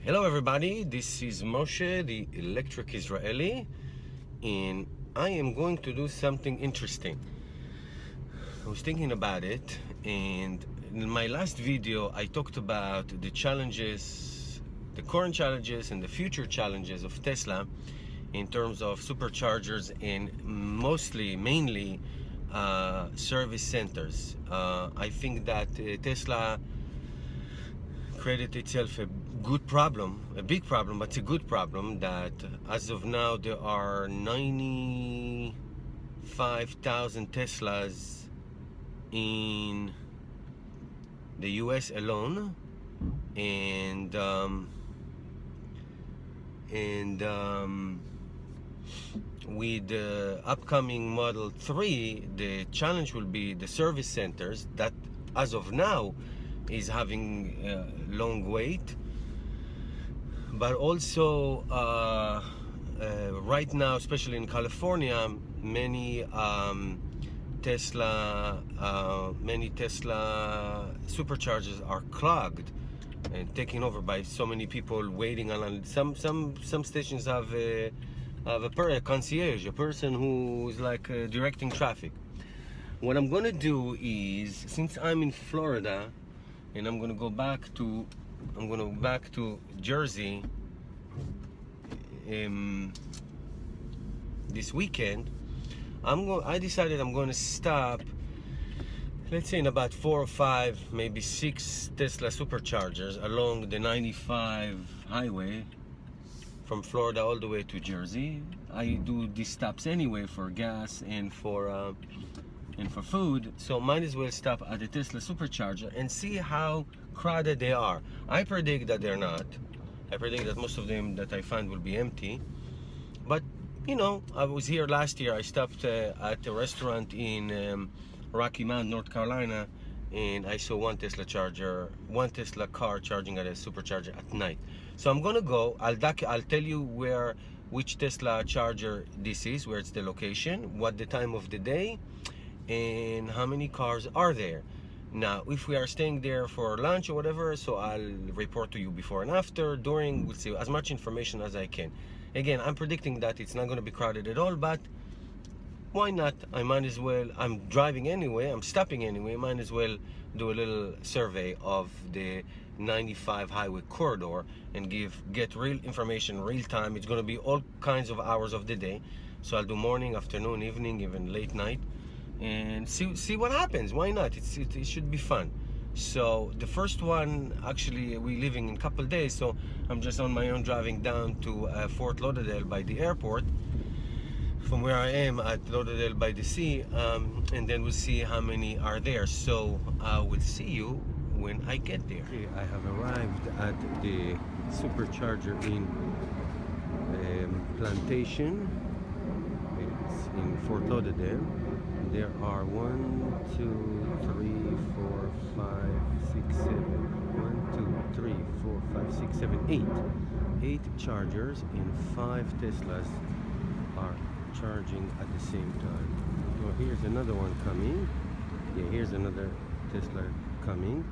Hello everybody, this is Moshe, the Electric Israeli, and I am going to do something interesting. I was thinking about it, and in my last video I talked about the challenges, the current challenges and the future challenges of Tesla in terms of superchargers and mainly service centers. I think that Tesla created itself a good problem, a big problem, but it's a good problem that as of now there are 95,000 Teslas in the US alone, and with the upcoming Model 3, the challenge will be the service centers that as of now is having a long wait, but also right now, especially in California, many Tesla superchargers are clogged and taken over by so many people waiting on. Some stations have a concierge, a person who is like directing traffic. What I'm gonna do is, since I'm in Florida and I'm gonna go back to Jersey this weekend, I decided I'm going to stop, let's say, in about 4 or 5, maybe 6 Tesla Superchargers along the 95 highway from Florida all the way to Jersey. I do these stops anyway for gas and for food, so might as well stop at the Tesla Supercharger and see how crowded they are. I predict that they're not. I predict that most of them that I find will be empty. But you know, I was here last year. I stopped at a restaurant in Rocky Mount, North Carolina, and I saw one Tesla car charging at a supercharger at night. So I'm gonna go. I'll tell you which Tesla charger this is, where it's the location, what the time of the day, and how many cars are there. Now, if we are staying there for lunch or whatever, so I'll report to you before and after, during, we'll see as much information as I can. Again, I'm predicting that it's not going to be crowded at all, but why not? I might as well, I'm driving anyway, I'm stopping anyway, might as well do a little survey of the 95 highway corridor and get real information, real time. It's going to be all kinds of hours of the day, so I'll do morning, afternoon, evening, even late night, and see what happens. Why not? It should be fun. So the first one, actually, we're leaving in a couple days, so I'm just on my own driving down to Fort Lauderdale by the airport from where I am at Lauderdale by the sea, and then we'll see how many are there. So I will see you when I get there. Okay, I have arrived at the supercharger in Plantation. It's in Fort Lauderdale. There are 1, 2, 3, 4, 5, 6, 7. 1, 2, 3, 4, 5, 6, 7, 8 chargers, and 5 Teslas are charging at the same time. So here's another one coming. Yeah, here's another Tesla coming.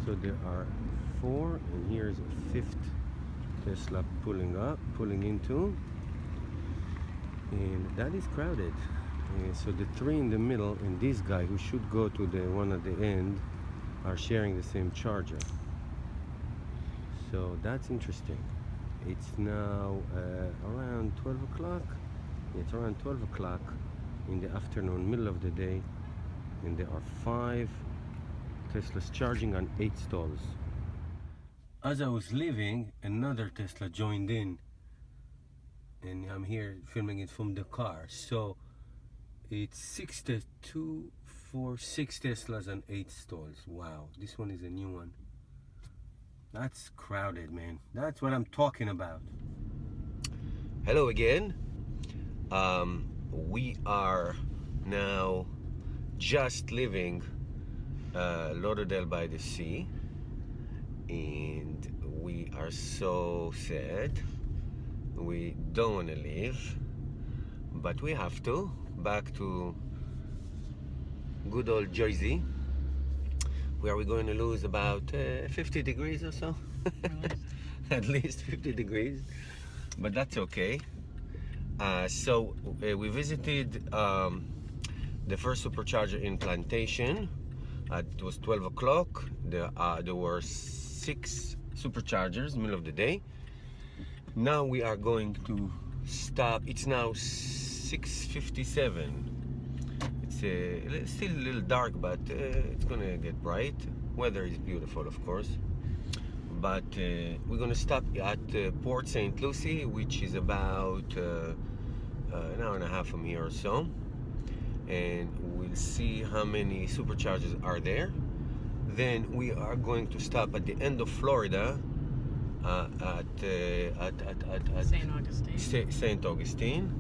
So there are 4, and here's a 5th Tesla pulling into, and that is crowded. So the 3 in the middle and this guy who should go to the one at the end are sharing the same charger. So that's interesting. It's now around 12 o'clock. It's around 12 o'clock in the afternoon, middle of the day, and there are 5 Teslas charging on 8 stalls. As I was leaving, another Tesla joined in, and I'm here filming it from the car. So it's 6 Teslas and 8 stalls. Wow, this one is a new one. That's crowded, man. That's what I'm talking about. Hello again. We are now just leaving Lauderdale by the sea, and we are so sad. We don't want to leave, but we have to. Back to good old Jersey, where we're going to lose about 50 degrees or so. at least 50 degrees, but that's okay. So we visited the first supercharger in Plantation. It was 12 o'clock. There were 6 superchargers, middle of the day. Now we are going to stop. It's now 6:57. It's still a little dark, but it's gonna get bright. Weather is beautiful, of course. But we're gonna stop at Port St. Lucie, which is about an hour and a half from here or so, and we'll see how many superchargers are there. Then we are going to stop at the end of Florida at St. Augustine,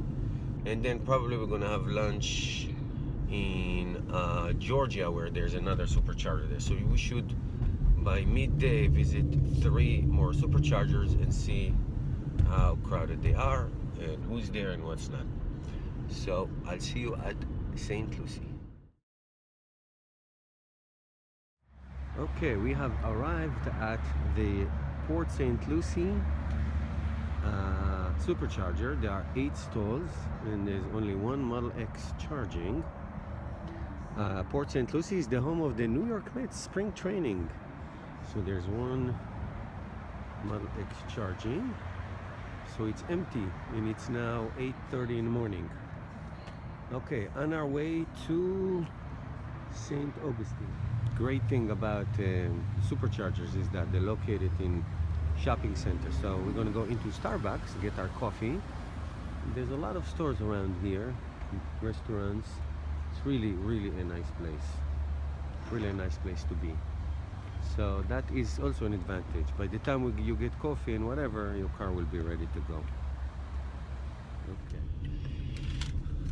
and then probably we're gonna have lunch in Georgia, where there's another supercharger there. So we should, by midday, visit 3 more superchargers and see how crowded they are and who's there and what's not. So I'll see you at St. Lucie. Okay, we have arrived at the Port St. Lucie supercharger. There are 8 stalls and there's only one Model X charging. Port St. Lucie is the home of the New York Mets spring training. So there's one Model X charging. So it's empty and it's now 8:30 in the morning. Okay, on our way to St. Augustine. Great thing about superchargers is that they're located in shopping centers. So we're going to go into Starbucks, get our coffee. There's a lot of stores around here, restaurants. It's really a nice place. Really a nice place to be. So that is also an advantage. By the time you get coffee and whatever, your car will be ready to go.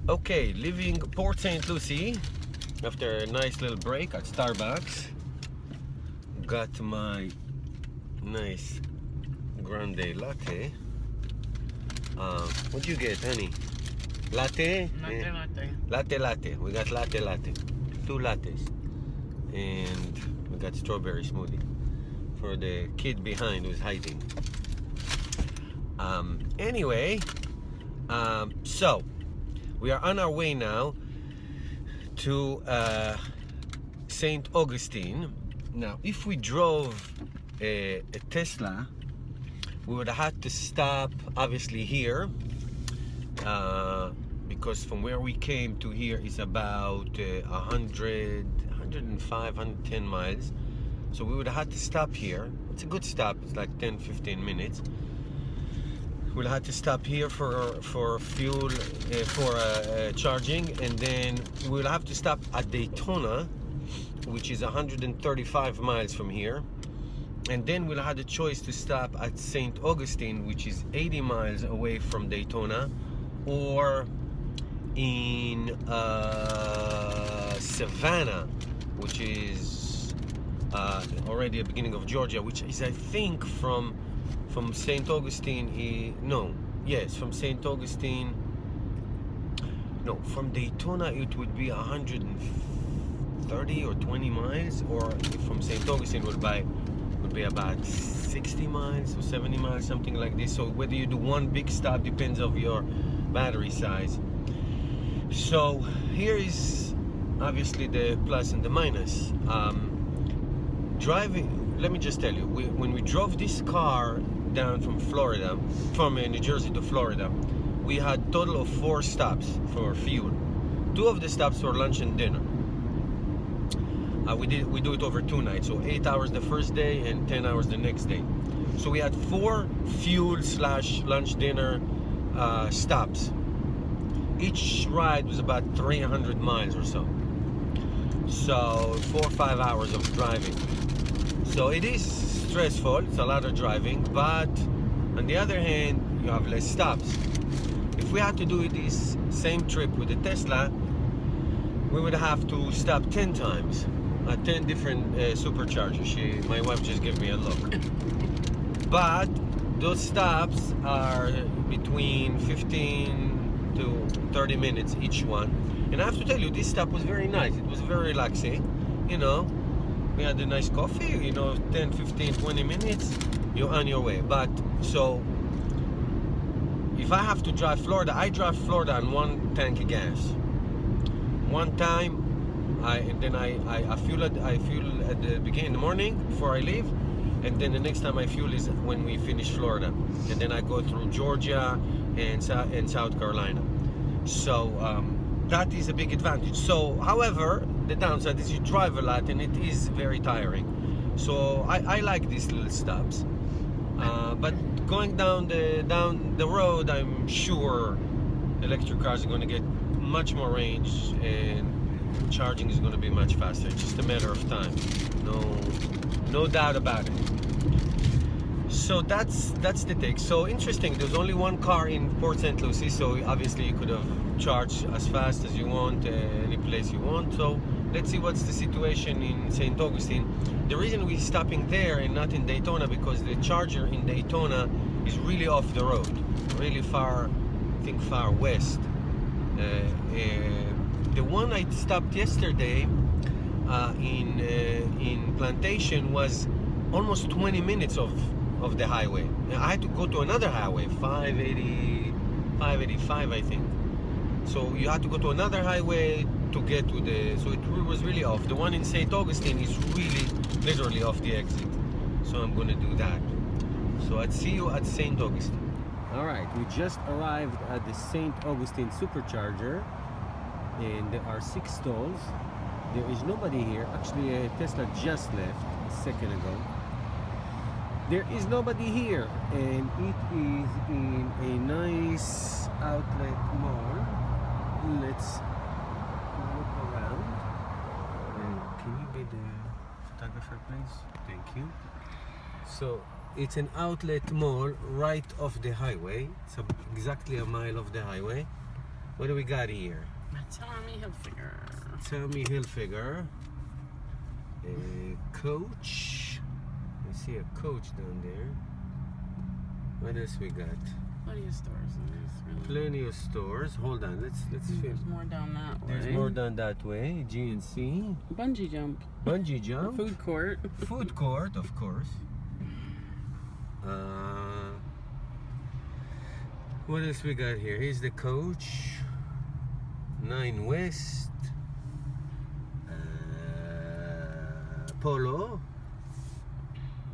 Okay, leaving Port St. Lucie after a nice little break at Starbucks. Got my nice grande latte. What'd you get, honey? Latte? Latte. We got latte. 2 lattes. And we got strawberry smoothie for the kid behind who's hiding. Anyway, so we are on our way now to St. Augustine. Now, if we drove a Tesla, we would have had to stop obviously here, because from where we came to here is about 105, 110 miles. So we would have had to stop here. It's a good stop. It's like 10-15 minutes. We'll have to stop here for fuel, for charging, and then we'll have to stop at Daytona, which is 135 miles from here. And then we'll have the choice to stop at St. Augustine, which is 80 miles away from Daytona, or in Savannah, which is already the beginning of Georgia, which is, I think, from St. Augustine, from St. Augustine, from Daytona it would be 130 or 20 miles, or from St. Augustine would be about 60 miles or 70 miles, something like this. So whether you do one big stop depends on your battery size. So here is obviously the plus and the minus. Driving, let me just tell you, when we drove this car down from New Jersey to Florida, we had total of 4 stops for fuel. 2 of the stops were lunch and dinner. We do it over 2 nights, so 8 hours the first day and 10 hours the next day. So we had 4 fuel / lunch dinner stops. Each ride was about 300 miles or so. So 4 or 5 hours of driving. So it is stressful, it's a lot of driving, but on the other hand, you have less stops. If we had to do this same trip with the Tesla, we would have to stop 10 times at 10 different superchargers. My wife just gave me a look. But those stops are between 15 to 30 minutes each one. And I have to tell you, this stop was very nice. It was very relaxing, We had a nice coffee, 10, 15, 20 minutes. you're on your way. But so if I have to drive Florida, I drive Florida on 1 tank of gas. One time, I fuel at the beginning in the morning before I leave, and then the next time I fuel is when we finish Florida, and then I go through Georgia and South Carolina. So that is a big advantage. So, however, the downside is you drive a lot and it is very tiring. So I like these little stops. But going down the road, I'm sure electric cars are going to get much more range and charging is going to be much faster. It's just a matter of time. No doubt about it. So that's the take. So interesting. There's only one car in Port St. Lucie, so obviously you could have charged as fast as you want, any place you want. So let's see what's the situation in St. Augustine. The reason we're stopping there and not in Daytona, because the charger in Daytona is really off the road, really far, I think far west. The one I stopped yesterday in Plantation was almost 20 minutes of the highway. I had to go to another highway, 585 I think. So you had to go to another highway to get to so it was really off. The one in St. Augustine is really literally off the exit. So I'm gonna do that. So I'd see you at St. Augustine. All right, we just arrived at the St. Augustine Supercharger, and there are 6 stalls. There is nobody here. Actually, a Tesla just left a second ago. There is nobody here, and it is in a nice outlet mall. Let's look around. Can you be the photographer, please? Thank you. So it's an outlet mall right off the highway. It's exactly a mile off the highway. What do we got here? Tommy Hilfiger. Tommy Hilfiger. A Coach. I see a Coach down there. What else we got? Plenty of stores. Plenty of stores. Hold on, let's There's more down that way. There's more down that way. GNC. Bungee jump. Bungee jump. Food court. Food court, of course. What else we got here? Here's the Coach. 9 West. Polo.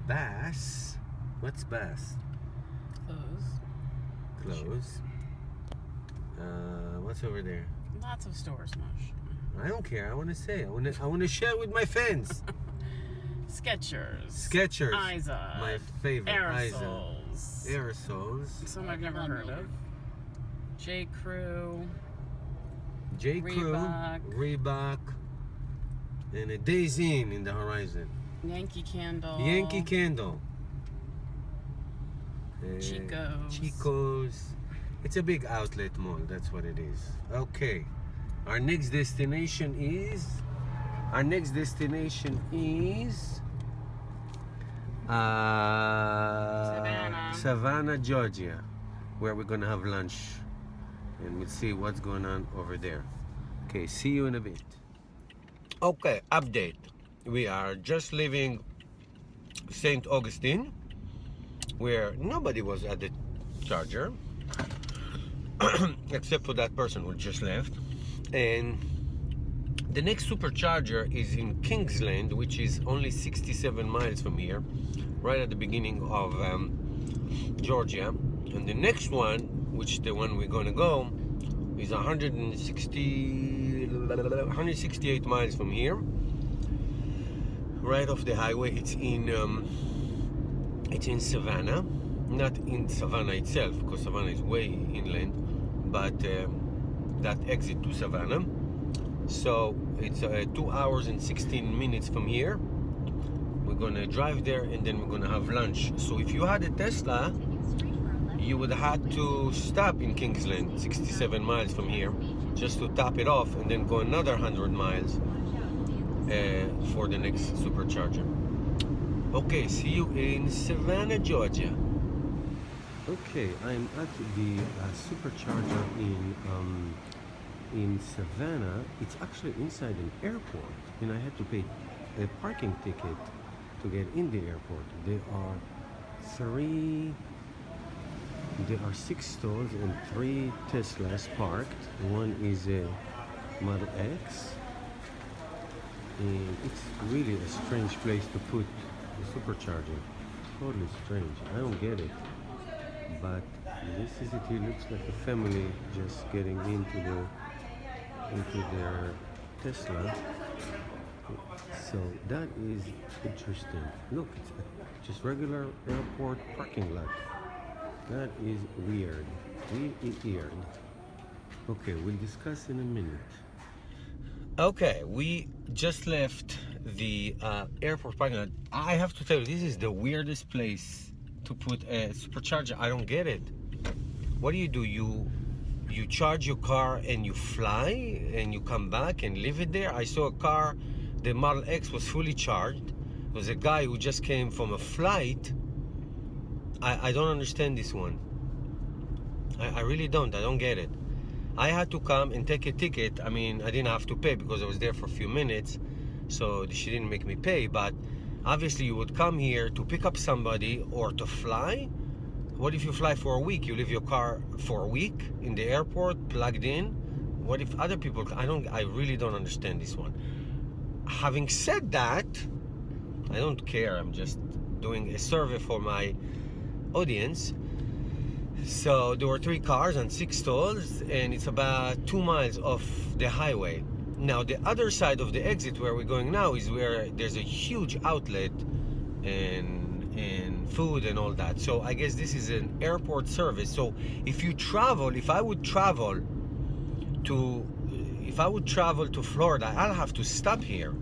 Bass. What's Bass? Clothes. What's over there? Lots of stores, Mosh. I don't care. I want to say. I want to share with my fans. Skechers. Isa. My favorite. Aerosols. Aerosols. Some I've never heard of. J. Crew. Reebok. And a Days in the horizon. Yankee Candle. Chico's. It's a big outlet mall, that's what it is. Okay. Our next destination is Savannah, Georgia, where we're gonna have lunch and we'll see what's going on over there. Okay, see you in a bit. Okay, update. We are just leaving St. Augustine, where nobody was at the charger except for that person who just left. And the next supercharger is in Kingsland, which is only 67 miles from here, right at the beginning of Georgia. And the next one, which the one we're gonna go, is 168 miles from here, right off the highway. It's in Savannah, not in Savannah itself, because Savannah is way inland, but that exit to Savannah. So it's 2 hours and 16 minutes from here. We're gonna drive there and then we're gonna have lunch. So if you had a Tesla, you would have to stop in Kingsland, 67 miles from here, just to top it off and then go another 100 miles for the next supercharger. Okay, see you in Savannah, Georgia. Okay, I'm at the supercharger in Savannah. It's actually inside an airport, and I had to pay a parking ticket to get in the airport. There are there are 6 stalls and 3 Teslas parked. One is a Model X, and it's really a strange place to put the supercharger. Totally strange. I don't get it. But this is it. It looks like a family just getting into their Tesla. So that is interesting. Look, it's just regular airport parking lot. That is weird. Weird. Okay, we'll discuss in a minute. Okay, we just left the airport parking lot. I have to tell you, this is the weirdest place to put a supercharger. I don't get it. What do? You charge your car and you fly and you come back and leave it there? I saw a car, the Model X was fully charged. It was a guy who just came from a flight. I don't understand this one. I really don't. I don't get it. I had to come and take a ticket. I mean, I didn't have to pay because I was there for a few minutes, so she didn't make me pay. But obviously you would come here to pick up somebody or to fly. What if you fly for a week? You leave your car for a week in the airport, plugged in. What if other people? I really don't understand this one. Having said that, I don't care. I'm just doing a survey for my audience. So there were 3 cars and 6 stalls, and it's about 2 miles off the highway. Now the other side of the exit where we're going now is where there's a huge outlet and food and all that. So I guess this is an airport service. So if I would travel to Florida, I'll have to stop here.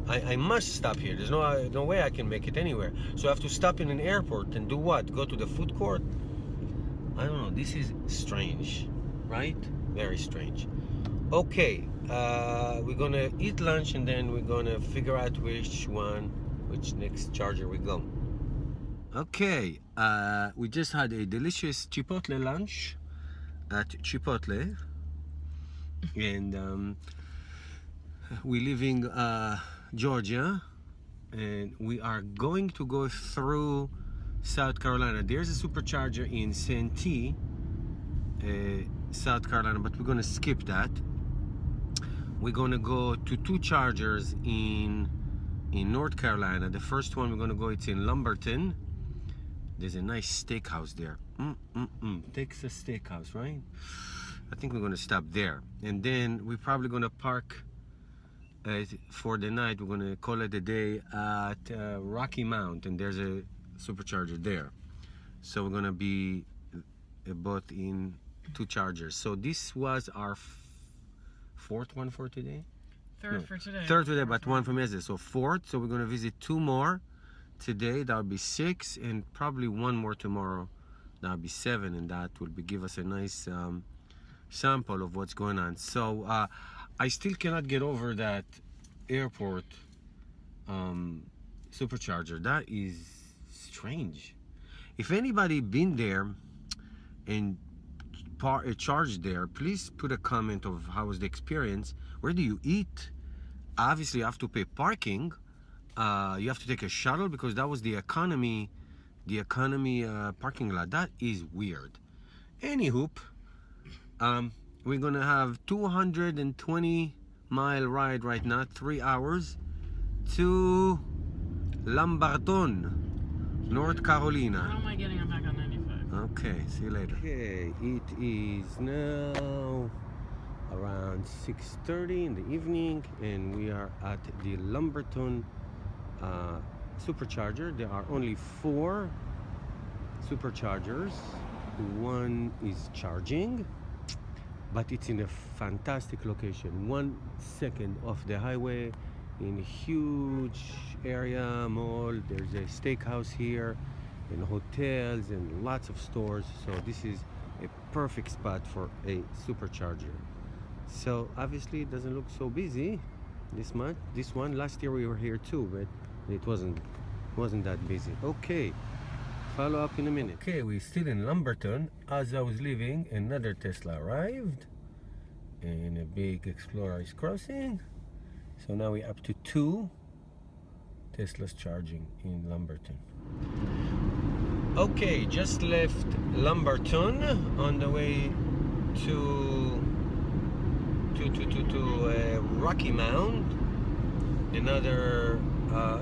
I must stop here. There's no way I can make it anywhere. So I have to stop in an airport and do what? Go to the food court? I don't know. This is strange, right? Very strange. Okay, we're gonna eat lunch and then we're gonna figure out which next charger we go. Okay, we just had a delicious Chipotle lunch at Chipotle, and we live in Georgia, and we are going to go through South Carolina. There's a supercharger in Santee, South Carolina, but we're gonna skip that. We're gonna go to 2 chargers in North Carolina. The first one we're gonna go, it's in Lumberton. There's a nice steakhouse there. Texas steakhouse, right? I think we're gonna stop there, and then we're probably gonna park for the night. We're gonna call it a day at Rocky Mount, and there's a supercharger there. So we're gonna be both in 2 chargers. So this was our 4th one for today. Third for today. Third today, but 1 from yesterday. So 4th. So we're gonna visit 2 more today. That'll be 6, and probably 1 more tomorrow. That'll be 7, and that will give us a nice sample of what's going on. So I still cannot get over that airport supercharger. That is strange. If anybody been there and charged there, please put a comment of how was the experience. Where do you eat? Obviously you have to pay parking. You have to take a shuttle because that was the economy parking lot. That is weird. Anywho, we're gonna have 220-mile ride right now, 3 hours to Lumberton, North Carolina. How am I getting? I'm back on 95. Okay, see you later. Okay, it is now around 6:30 in the evening, and we are at the Lumberton supercharger. There are only 4 superchargers. 1 is charging, but it's in a fantastic location, 1 second off the highway, in a huge area mall. There's a steakhouse here and hotels and lots of stores. So this is a perfect spot for a supercharger. So obviously it doesn't look so busy this month. This one, last year we were here too, but it wasn't that busy. Okay, follow up in a minute. Okay, we're still in Lumberton. As I was leaving, another Tesla arrived, and a big Explorer is crossing. So now we're up to 2 Teslas charging in Lumberton. Okay, just left Lumberton on the way to Rocky Mount. Another,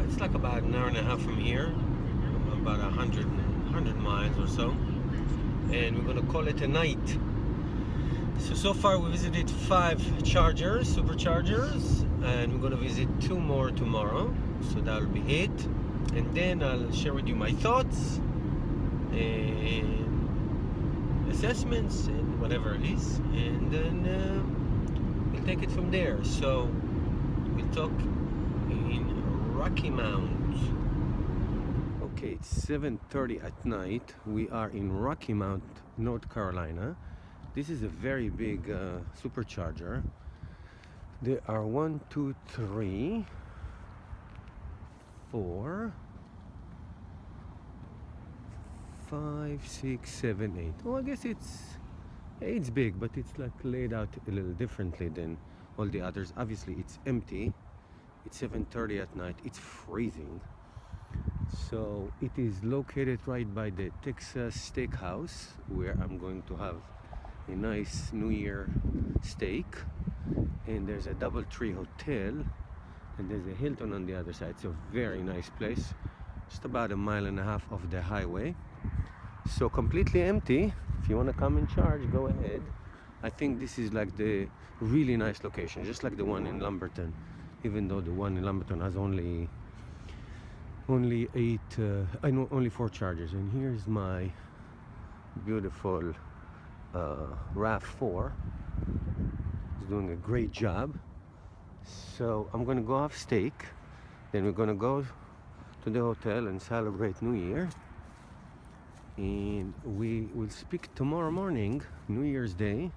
it's like about an hour and a half from here, about 100 miles or so, and we're gonna call it a night. So far we visited 5 chargers, superchargers, and we're gonna visit 2 more tomorrow, so that'll be it. And then I'll share with you my thoughts and assessments and whatever it is, and then we'll take it from there. So we'll talk in Rocky Mount. Okay, it's 7:30 at night. We are in Rocky Mount, North Carolina. This is a very big supercharger. There are 1, 2, 3, 4, 5, 6, 7, 8. Oh, I guess it's big, but it's like laid out a little differently than all the others. Obviously it's empty. It's 7:30 at night. It's freezing. So it is located right by the Texas Steakhouse, where I'm going to have a nice New Year steak. And there's a DoubleTree Hotel, and there's a Hilton on the other side. It's a very nice place, just about 1.5 miles of the highway. So completely empty. If you want to come and charge, go ahead. I think this is like the really nice location, just like the one in Lumberton, even though the one in Lumberton has only 4 chargers. And here's my beautiful RAV4. It's doing a great job. So I'm gonna go have steak, then we're gonna go to the hotel and celebrate New Year, and we will speak tomorrow morning, New Year's Day,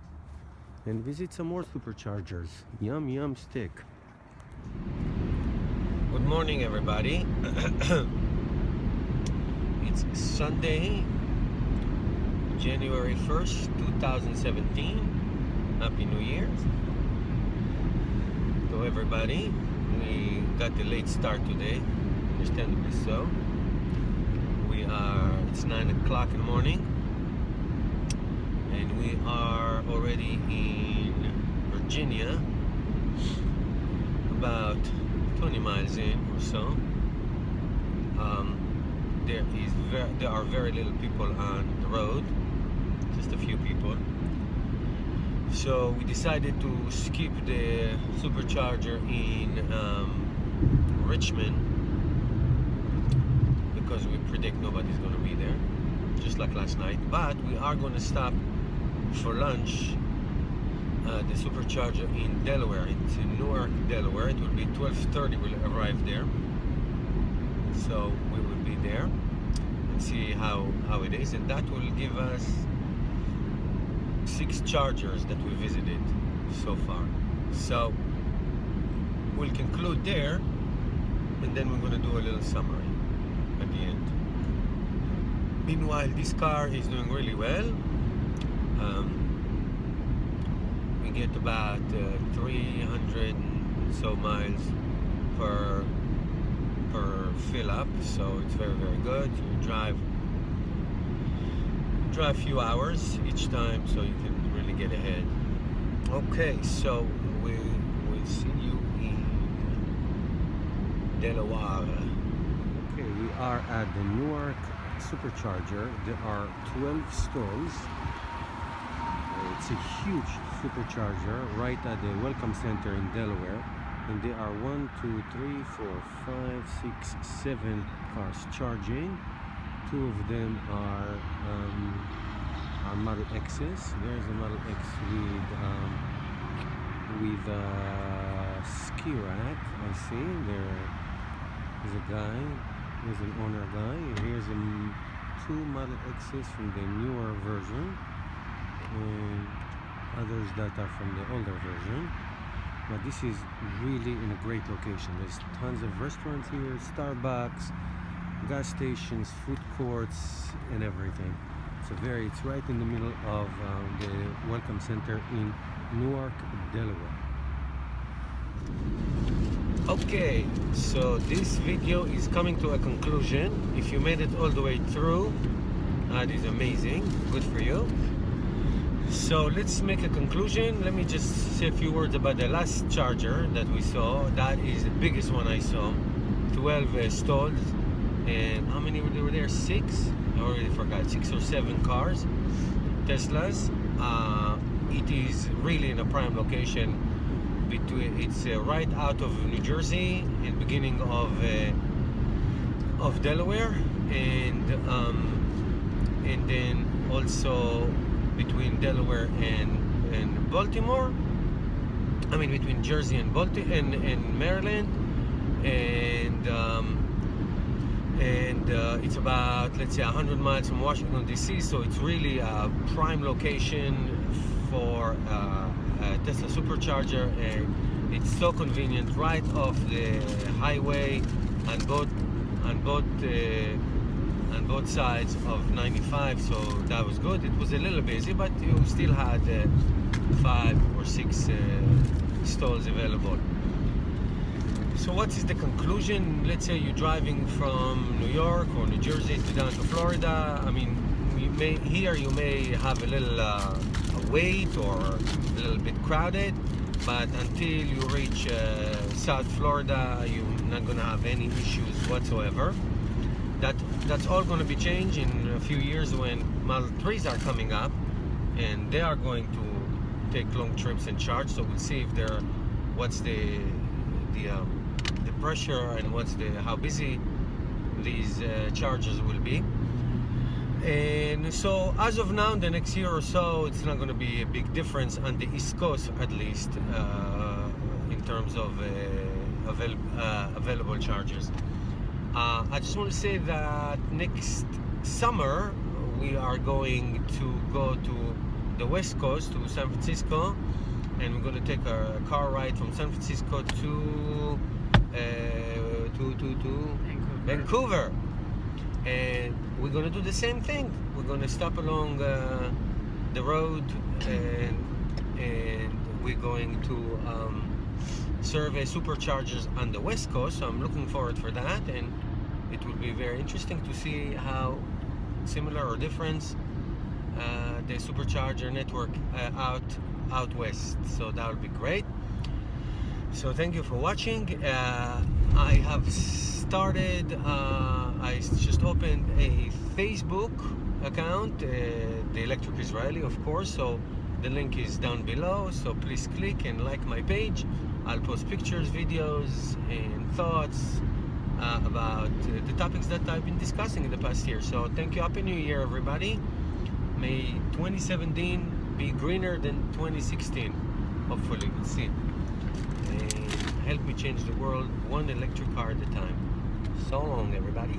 and visit some more superchargers. Yum yum steak. Good morning, everybody. It's Sunday, January 1st, 2017. Happy New Year to everybody. We got a late start today, understandably so. It's 9 o'clock in the morning, and we are already in Virginia, about 20 miles in or so. There are very little people on the road, just a few people. So we decided to skip the supercharger in Richmond, because we predict nobody's going to be there, just like last night. But we are going to stop for lunch at the supercharger in Delaware. It's in Newark, Delaware. It will be 12:30 we'll arrive there. So we will be there and see how it is, and that will give us 6 chargers that we visited so far. So we'll conclude there, and then we're going to do a little summary at the end. Meanwhile, this car is doing really well. We get about 300 and so miles per fill up, so it's very, very good. You drive a few hours each time, so you can really get ahead. Okay, so we will see you in Delaware. Okay, we are at the Newark Supercharger. There are 12 stalls. It's a huge supercharger right at the Welcome Center in Delaware. And there are 1, 2, 3, 4, 5, 6, 7 cars charging. 2 of them are Model X's. There's a Model X with a ski rack. I see there's a guy. There's an owner guy. And here's 2 Model X's from the newer version, and others that are from the older version. But this is really in a great location. There's tons of restaurants here, Starbucks, gas stations, food courts, and everything. It's right in the middle of the Welcome Center in Newark, Delaware. Okay, so this video is coming to a conclusion. If you made it all the way through, That is amazing. Good for you. So let's make a conclusion. Let me just say a few words about the last charger that we saw. That is the biggest one I saw. 12 stalls. And how many were there? 6? I already forgot. 6 or 7 cars. Teslas. It is really in a prime location. It's right out of New Jersey and beginning of Delaware, and then also between Delaware and Baltimore. I mean between Jersey and and Maryland, and it's about, let's say, 100 miles from Washington DC. So it's really a prime location for a Tesla Supercharger, and it's so convenient right off the highway on both sides of 95. So that was good. It was a little busy, but you still had 5 or 6 stalls available. So what is the conclusion? Let's say you're driving from New York or New Jersey to down to Florida. I mean, you may have a little wait or a little bit crowded, but until you reach South Florida, you're not going to have any issues whatsoever. That's all going to be changed in a few years when Model 3s are coming up, and they are going to take long trips and charge. So we'll see if what's the pressure and how busy these chargers will be. And so as of now, the next year or so, it's not going to be a big difference on the East Coast, at least in terms of available chargers. I just want to say that next summer we are going to go to the West Coast, to San Francisco, and we're going to take a car ride from San Francisco to Vancouver. And we're going to do the same thing. We're going to stop along the road, and we're going to survey superchargers on the West Coast. So I'm looking forward for that, and it will be very interesting to see how similar or different the supercharger network out west. So that will be great. So thank you for watching. I have started, I just opened a Facebook account, the Electric Israeli, of course. So the link is down below, so please click and like my page. I'll post pictures, videos, and thoughts about the topics that I've been discussing in the past year. So thank you. Happy New Year, everybody. May 2017 be greener than 2016. Hopefully, we'll see. And help me change the world one electric car at a time. So long, everybody.